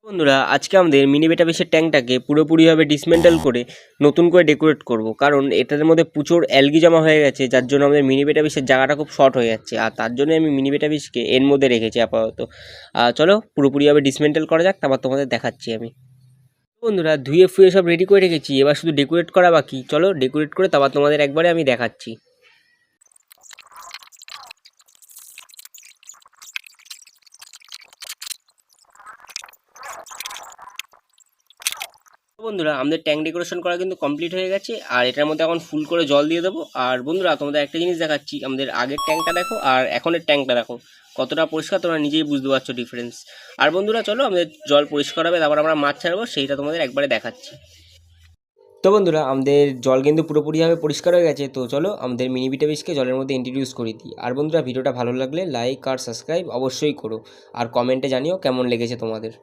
বন্ধুরা, আজকে আমাদের মিনি বেটাবেসের ট্যাঙ্কটাকে পুরোপুরিভাবে ডিসমেন্টাল করে নতুন করে ডেকোরেট করব, কারণ এটার মধ্যে প্রচুর অ্যালগি জমা হয়ে গেছে, যার জন্য আমাদের মিনি বেটাবেসের জায়গাটা খুব শর্ট হয়ে যাচ্ছে। আর তার জন্য আমি মিনি বেটাবেসকে এর মধ্যে রেখেছি আপাতত। চলো পুরোপুরিভাবে ডিসমেন্টাল করা যাক, তারপর তোমাদের দেখাচ্ছি আমি। বন্ধুরা, ধুয়ে ফুয়ে সব রেডি করে রেখেছি, এবার শুধু ডেকোরেট করা বাকি। চলো ডেকোরেট করে তারপর তোমাদের একবারে আমি দেখাচ্ছি। বন্ধুরা, আমাদের ট্যাঙ্ক ডেকোরেশন করা কিন্তু কমপ্লিট হয়ে গেছে, আর এটার মধ্যে এখন ফুল করে জল দিয়ে দেবো। আর বন্ধুরা, তোমাদের একটা জিনিস দেখাচ্ছি, আমাদের আগের ট্যাঙ্কটা দেখো আর এখনের ট্যাঙ্কটা দেখো কতটা পরিষ্কার, তোমরা নিজেই বুঝতে পারছো ডিফারেন্স। আর বন্ধুরা, চলো আমাদের জল পরিষ্কার হবে, তারপর আমরা মাছ ছাড়বো, সেইটা তোমাদের একবারে দেখাচ্ছি। তো বন্ধুরা, আমাদের জল কিন্তু পুরোপুরিভাবে পরিষ্কার হয়ে গেছে। তো চলো আমাদের মিনি বিটাবিসকে জলের মধ্যে ইন্ট্রোডিউস করে দিই। আর বন্ধুরা, ভিডিওটা ভালো লাগলে লাইক আর সাবস্ক্রাইব অবশ্যই করো, আর কমেন্টে জানিও কেমন লেগেছে তোমাদের।